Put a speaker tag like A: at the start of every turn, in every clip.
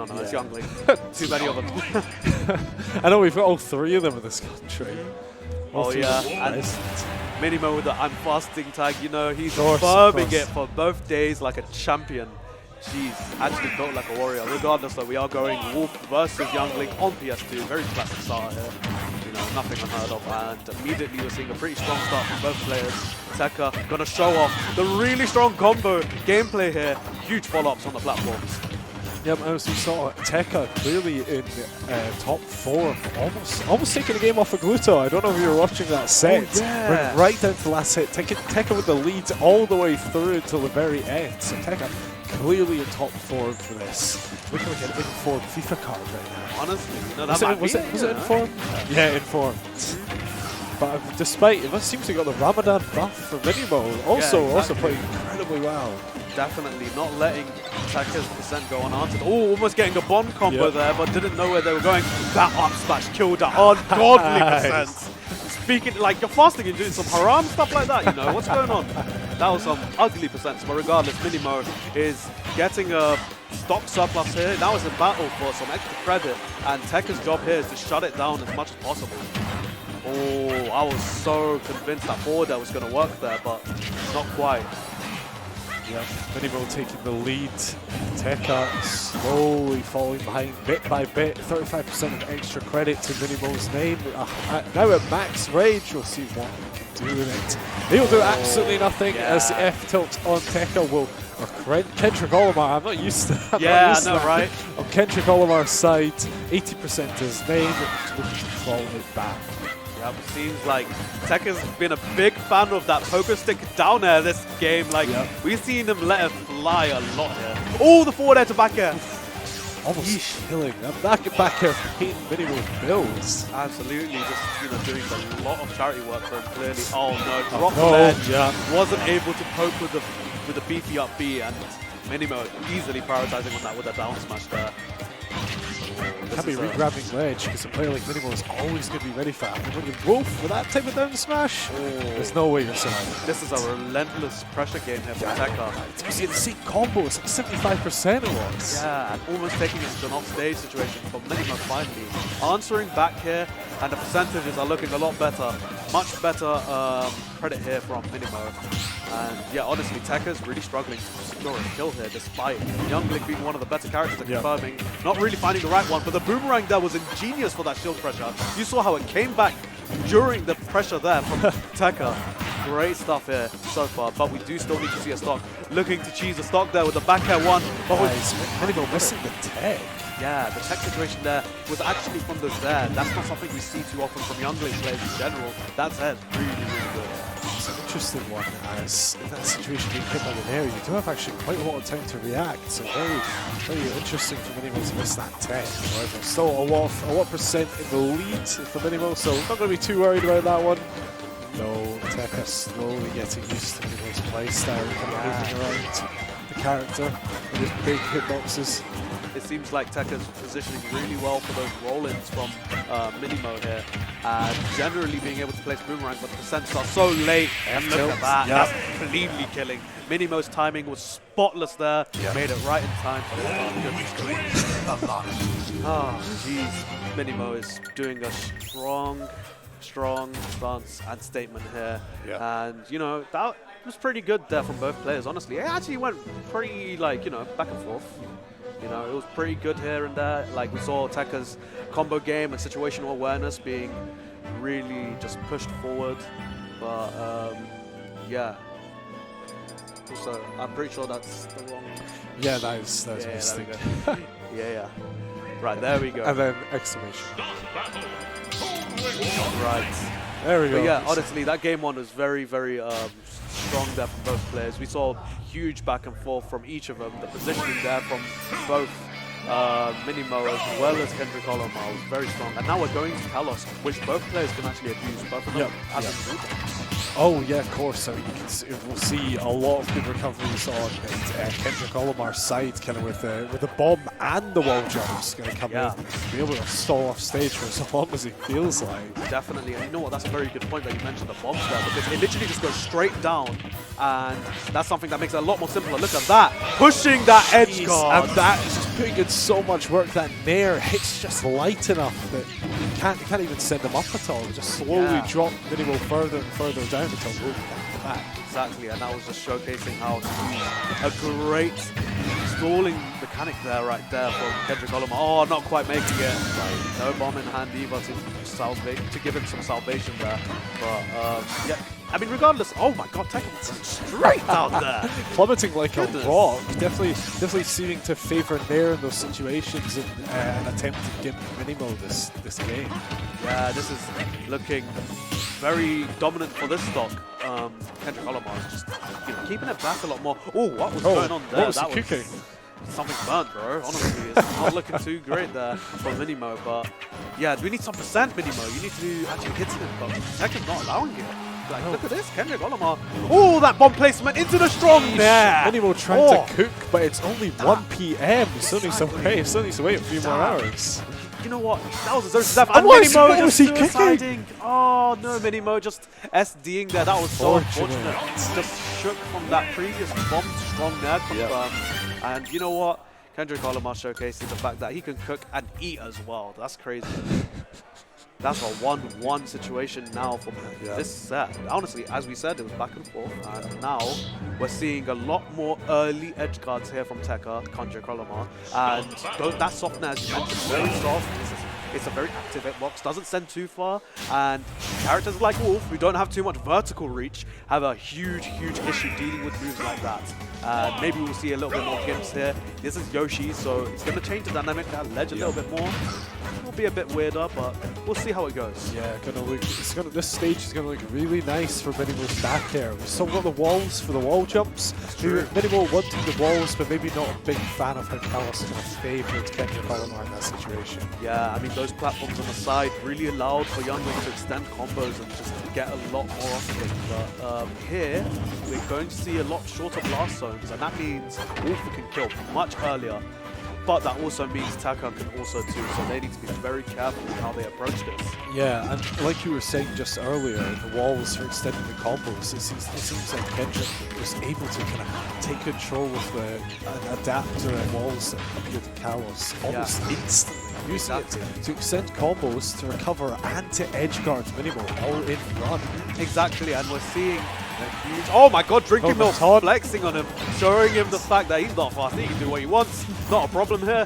A: No, it's Youngling. Too many of them.
B: I know we've got all three of them in this country.
A: Oh yeah, and
B: nice.
A: Minimo with the I'm fasting tag, you know, he's
B: Of
A: firming
B: course.
A: it for both days like a champion. Jeez, actually built like a warrior. Regardless though, we are going Wolf versus Youngling on PS2. Very classic start here. You know, nothing unheard of. And immediately we're seeing a pretty strong start from both players. Tekka gonna show off the really strong combo gameplay here. Huge follow-ups on the platforms.
B: Yep, as we saw Tekka clearly in top 4, almost taking the game off of Gluto. I don't know if you were watching that set.
A: Oh, yeah.
B: Went right down to the last hit. Tekka with the lead all the way through until the very end. So Tekka clearly in top 4 for this. Looking like an informed FIFA card right now.
A: Honestly, you know, that
B: was it informed? Yeah, informed. But despite it seems to got the Ramadan buff for Minimo. Also playing incredibly well.
A: Definitely not letting Tekka's percent go unanswered. Oh, almost getting a bomb combo there, but didn't know where they were going. That up smash killed that ungodly percent. Speaking, like, you're fasting and doing some haram stuff like that, you know, what's going on? That was some ugly percents, but regardless, Minimo is getting a stock surplus here. Now it's a battle for some extra credit, and Tekka's job here is to shut it down as much as possible. Oh, I was so convinced that forward was going to work there, but not quite.
B: Yeah, Minimo taking the lead. Tekka slowly falling behind bit by bit. 35% of extra credit to Minimo's name. Now at max rage, we'll see what he can do with it. He will do absolutely nothing as the F tilt on Tekka will. Kendrick Olimar, I'm not used to that.
A: Yeah, I know, right?
B: On Kendrick Olimar's side, 80% his name, looking to fall it back.
A: Yep, seems like Tekka's been a big fan of that poker stick down air this game. Like, we've seen him let it fly a lot here. Oh, the forward air to back air.
B: Almost killing that back air hitting Minimo bills.
A: Absolutely, just, you know, doing a lot of charity work for him, clearly. Oh no, dropped the ledge. Wasn't able to poke with the beefy up B, and Minimo easily prioritizing on that with a down smash there.
B: Can't be re-grabbing ledge because a player like Minimo is always going to be ready for that. When you Wolf with that type of down smash, there's no way you're surviving.
A: This is a relentless pressure game here for Tekka.
B: It's an insane combo. It's like 75% it was.
A: Yeah, and almost taking it to an off-stage situation for Minimo finally. Answering back here, and the percentages are looking a lot better. Much better credit here from Minimo. And yeah, honestly, Tekka's really struggling to secure a kill here, despite Youngling being one of the better characters at confirming. Not really finding the right one, but the boomerang there was ingenious for that shield pressure. You saw how it came back during the pressure there from Tekka. Great stuff here so far, but we do still need to see a stock. Looking to cheese a stock there with the back air one. But
B: Minimo missing the tech.
A: Yeah, the tech situation there was actually from the Z. That's not something we see too often from Youngling players in general. That Z, really, really good.
B: It's an interesting one, as in that situation being hit by the nair, you do have actually quite a lot of time to react, so very interesting for Minimo to miss that tech. However, still a lot percent in the lead for Minimo, so not going to be too worried about that one. No, Tekka slowly getting used to Minimo's playstyle, kind of moving around the character with his big hitboxes.
A: It seems like Tekka's positioning really well for those roll-ins from Minimo here, and generally being able to place boomerang, but the percents are so late. And look at that, that's cleanly killing. Minimo's timing was spotless there, made it right in time. Oh, jeez. Minimo is doing a strong stance and statement here. And, you know, that was pretty good there from both players, honestly. It actually went pretty, like, you know, back and forth. You know, it was pretty good here and there. Like, we saw Tekka's combo game and situational awareness being really just pushed forward. But, yeah. Also, I'm pretty sure that's the wrong...
B: Yeah, that is mistake.
A: Yeah. Right, there we go.
B: And then exclamation.
A: Right.
B: There we go.
A: But yeah, honestly, that game one was very, very strong there from both players. We saw huge back and forth from each of them. The positioning there from both Minimo as well as Kendrick Olimar was very strong. And now we're going to Kalos, which both players can actually abuse. Both of them
B: Oh yeah, of course. I mean, we'll see a lot of good recoveries on Kendrick Olimar's side, kind of with the bomb and the wall jumps going to come in, be able to stall off stage for as long as it feels like.
A: Definitely, and you know what? That's a very good point that you mentioned the bombs there, because it literally just goes straight down, and that's something that makes it a lot more simpler. Look at that, pushing that edge guard, and that is just
B: putting in so much work. That Nair hits just light enough that you can't even send him up at all. Just slowly drop Minimo further and further down until we're back.
A: Exactly, and that was just showcasing how a great stalling mechanic there, right there from Kendrick Olimar. Oh, not quite making it. Right. No bomb in hand either to give him some salvation there. But yeah, I mean, regardless. Oh my God, Tekken straight down there,
B: plummeting like a rock. Definitely seeming to favour Nair in those situations and an attempt to get Minimo this game.
A: Yeah, this is looking very dominant for this stock. Kendrick Olimar is just keeping it back a lot more. Oh, what was going on there?
B: What was he cooking?
A: Something burnt, bro. Honestly, it's not looking too great there for Minimo. But yeah, we need some percent, Minimo. You need to actually hit him, but Tekken's not allowing it. Like, look at this, Kendrick Olimar. Oh, that bomb placement into the strong there.
B: Minimo trying to cook, but it's only 1 p.m. Still needs to wait a few more hours.
A: You know what? That was a zone to death. And Minimo just suiciding. Oh no, Minimo just SDing there. That was so unfortunate. Just shook from that previous bomb strong there confirmed. And you know what? Kendrick Olimar showcasing the fact that he can cook and eat as well. That's crazy. That's a 1-1 situation now for this set. Honestly, as we said, it was back and forth, and now we're seeing a lot more early edge guards here from Tekka, Kendrick Olimar, and that softener, as you mentioned, very soft. It's a very active hitbox, doesn't send too far, and characters like Wolf, who don't have too much vertical reach, have a huge issue dealing with moves like that. And maybe we'll see a little bit more gimps here. This is Yoshi, so it's going to change the dynamic that ledge a little bit more. It'll be a bit weirder, but we'll see how it goes.
B: Yeah, this stage is going to look really nice for Minimo's back air. We've still got the walls for the wall jumps. Minimo wanting the walls, but maybe not a big fan of how Kalos kind of favoured Kendrick Olimar in that situation.
A: Yeah, I mean, those platforms on the side really allowed for Youngling to extend combos and just get a lot more off of it. But here, we're going to see a lot shorter blast zones, and that means Wolf can kill much earlier. But that also means Tekka can also too, so they need to be very careful with how they approach this.
B: Yeah, and like you were saying just earlier, the walls for extending the combos, it seems like Kendrick was able to kind of take control with and adapt to the walls that appeared to Kalos almost instantly. Using it to extend combos, to recover, and to edgeguard Minimo all in one.
A: Exactly, and we're seeing a huge... Oh my God, Drinking Milk flexing on him, showing him the fact that he's not fast, he can do what he wants. Not a problem here.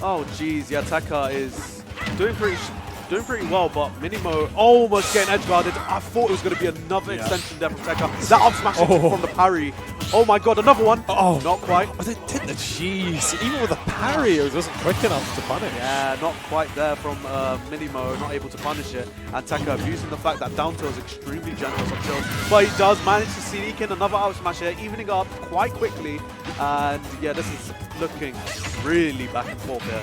A: Oh jeez, yeah, Tekka is doing pretty well, but Minimo almost getting edge guarded. I thought it was going to be another extension there from Tekka. That up smash from the parry. Oh my God, another one. Oh, not quite.
B: Oh, they did the cheese. Even with the parry, it wasn't quick enough to punish.
A: Yeah, not quite there from Minimo, not able to punish it. And Tekka abusing the fact that down tilt is extremely generous on tilt. But he does manage to sneak in another out smash here, evening up quite quickly. And yeah, this is looking really back and forth here.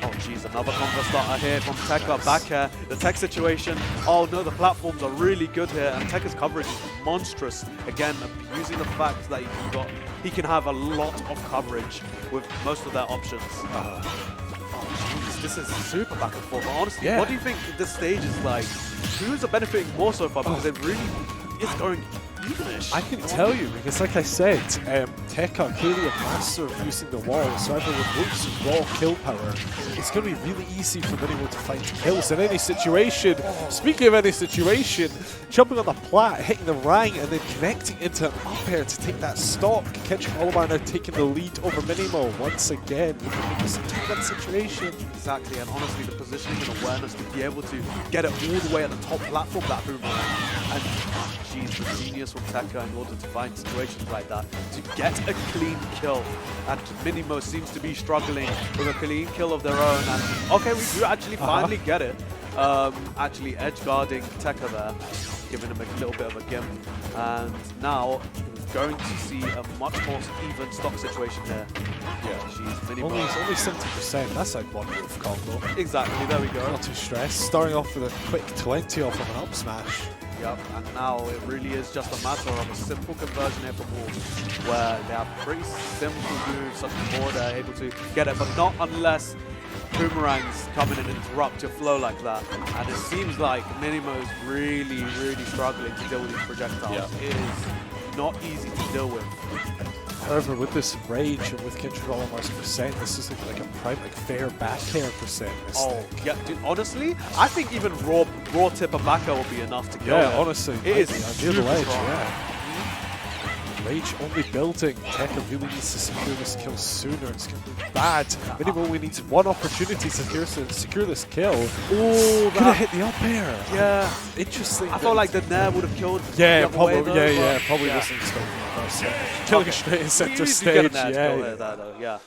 A: Oh jeez, another combo starter here from Tekka back here. The tech situation. Oh no, the platforms are really good here, and Tekka's coverage is monstrous. Again, abusing the fact that he can have a lot of coverage with most of their options. Oh jeez, this is super back and forth. But honestly, what do you think this stage is like? Who's benefiting more so far? Because it really is going evenish.
B: I can tell you, because like I said, Tekka clearly a master of using the wall, so either with Wolf's raw kill power, it's going to be really easy for Minimo to find kills in any situation. Speaking of any situation, jumping on the plat, hitting the rang, and then connecting into an up air to take that stock. Kendrick Olimar now taking the lead over Minimo once again. We can make this a 2-1 situation.
A: Exactly, and honestly, the positioning and awareness to be able to get it all the way at the top platform, that boomerang. And geez, the genius from Tekka in order to find situations like that, to get a clean kill. And Minimo seems to be struggling with a clean kill of their own. And okay, we do actually finally get it. Actually edge guarding Tekka there, giving him a little bit of a gimp. And now we're going to see a much more even stock situation here. Yeah, jeez, Minimo.
B: Only 70%. That's like one Wolf combo.
A: Exactly, there we go.
B: Not too stressed. Starting off with a quick 20 off of an up smash.
A: Yep, and now it really is just a matter of a simple conversion here from Wolf, where they have pretty simple moves such as more, they're able to get it, but not unless boomerangs come in and interrupt your flow like that. And it seems like Minimo is really struggling to deal with these projectiles. It is not easy to deal with.
B: However, with this rage and with Kendrick Olimar's percent, this is like a prime, like fair back air percent.
A: Oh, yeah, dude, honestly, I think even raw tipper back air will be enough to go.
B: Yeah,
A: there.
B: honestly,
A: It is
B: near the
A: super
B: ledge,
A: strong.
B: yeah. Rage only building. Tekka really needs to secure this kill sooner. It's going to be bad. Minimo only needs one opportunity to secure this kill. Oh, could have hit the up air.
A: Yeah.
B: Interesting.
A: I felt like the Nair would have killed.
B: Yeah,
A: the other way,
B: probably.
A: though,
B: Yeah,
A: but
B: probably
A: yeah.
B: wasn't expecting the first hit. Killing it straight in center
A: You
B: stage.
A: get a Nair to
B: Yeah,
A: kill
B: yeah.
A: there, though. Yeah.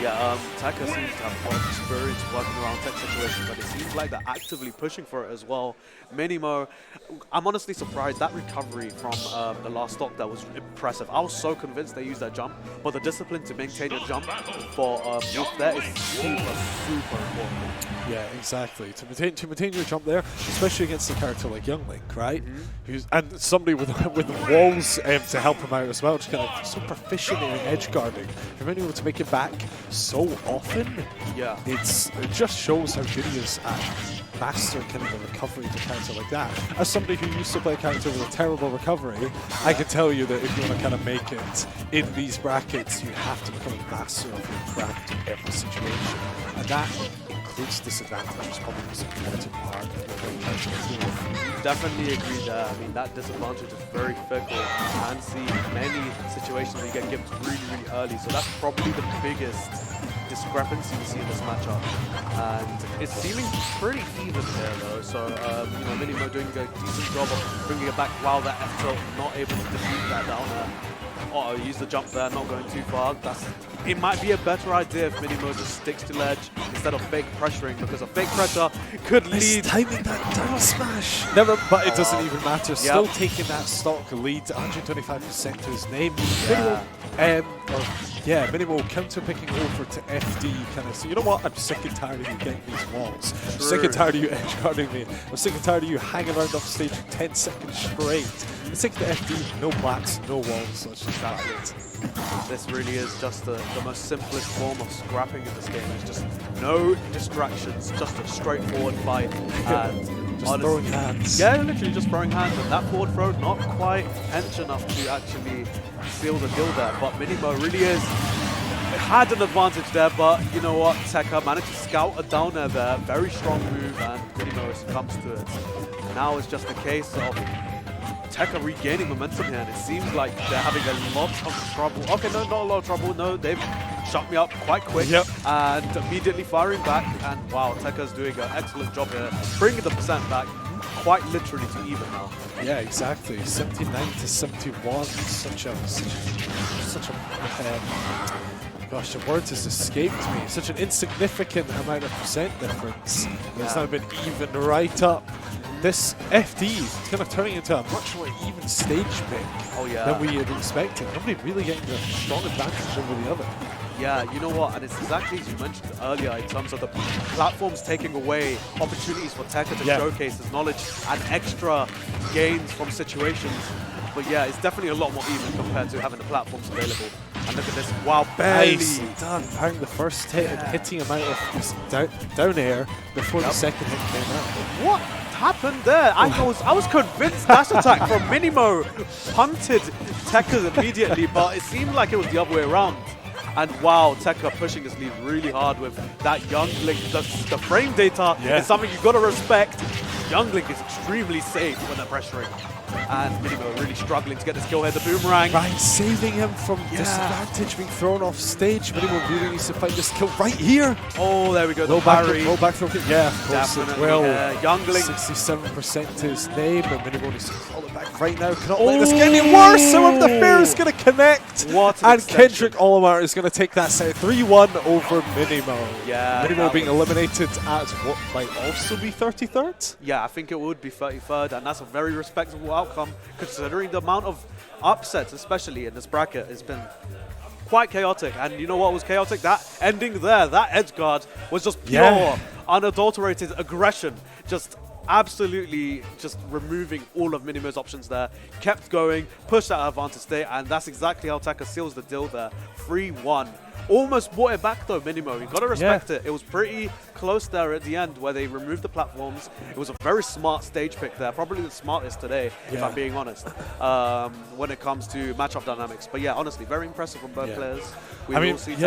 A: Yeah, Tekka seems to have a lot of experience working around tech situations, but it seems like they're actively pushing for it as well. Minimo, I'm honestly surprised. That recovery from the last stock there was impressive. I was so convinced they used that jump, but the discipline to maintain your jump for Wolf there is super important.
B: Yeah, exactly. To maintain your jump there, especially against a character like Youngling, right? And somebody with walls to help him out as well, just kind of so proficient in edge guarding. For Minimo to make it back so often,
A: Yeah.
B: it just shows how good he is at master kind of the recovery of a character like that. As somebody who used to play a character with a terrible recovery, I can tell you that if you want to kind of make it in these brackets, you have to become a master of your craft in every situation. And that includes disadvantage is probably the most important part of your character.
A: Definitely agree there. I mean, that disadvantage is very fickle. You can see many situations where you get gimped really, really early. So that's probably the biggest discrepancy we see in this matchup. And it's feeling pretty even here, though. So, you know, Minimo doing a decent job of bringing it back while that F tilt not able to defeat that down there. Oh, use the jump there, not going too far. It might be a better idea if Minimo just sticks to ledge instead of fake pressuring, because a fake pressure could lead.
B: Timing that down smash. Never, but it doesn't even matter. Still taking that stock lead, 125% to his name. Minimo counter picking over to FD, kind of. So you know what? I'm sick and tired of you getting these walls. I'm sick and tired of you edge guarding me. I'm sick and tired of you hanging around off stage for 10 seconds straight. Let's take the FD, no blacks, no walls. Let's just have it.
A: This really is just the most simplest form of scrapping in this game. There's just no distractions, just a straightforward fight. And
B: just throwing hands.
A: Yeah, literally just throwing hands. And that forward throw, not quite hench enough to actually seal the deal there. But Minimo really is. It had an advantage there, but you know what? Tekka managed to scout a down air there. Very strong move, and Minimo succumbs to it. Now it's just a case of Tekka regaining momentum here, and it seems like they're having a lot of trouble. Okay, no, not a lot of trouble. No, they've shut me up quite quick and immediately firing back. And wow, Tekka's doing an excellent job here, bringing the percent back quite literally to even now.
B: Yeah, exactly. 79 to 71. Such a gosh, the word has escaped me. Such an insignificant amount of percent difference. It's now been even right up. This FD is kind of turning into a much more even stage pick than we had expected. Nobody really getting a strong advantage over the other.
A: Yeah, you know what, and it's exactly as you mentioned earlier in terms of the platforms taking away opportunities for Tekka to showcase his knowledge and extra gains from situations. But yeah, it's definitely a lot more even compared to having the platforms available. And look at this, wow, barely
B: Nicely done. Firing the first hit and hitting him out of this down air before the second hit came out.
A: What happened there? I was convinced dash attack from Minimo punted Tekka immediately, but it seemed like it was the other way around. And wow, Tekka pushing his lead really hard with that Youngling. The frame data is something you've got to respect. Youngling is extremely safe when they're pressuring. And Minimo really struggling to get this kill here, the boomerang.
B: Right, saving him from disadvantage being thrown off stage. Minimo really needs to find this kill right here.
A: Oh, there we go,
B: Roll
A: the parry.
B: back throw kick. Yeah, of course it will.
A: Youngling.
B: 67% to his name, but Minimo needs to call it back right now. Cannot let this get any worse. Some of the fair is going to connect.
A: What an
B: and Kendrick Olimar is going to take that set 3-1 over Minimo.
A: Yeah.
B: Minimo being eliminated at what might also be 33rd?
A: Yeah, I think it would be 33rd, and that's a very respectable outcome considering the amount of upsets, especially in this bracket, has been quite chaotic. And you know what was chaotic? That ending there, that edge guard was just pure, unadulterated aggression. Just absolutely just removing all of Minimo's options there. Kept going, pushed out advantage state, and that's exactly how Tekka seals the deal there. 3-1. Almost brought it back though, Minimo. You've got to respect it. It was pretty close there at the end where they removed the platforms. It was a very smart stage pick there, probably the smartest today, if I'm being honest, when it comes to matchup dynamics. But yeah, honestly, very impressive from both players. We will see Tekka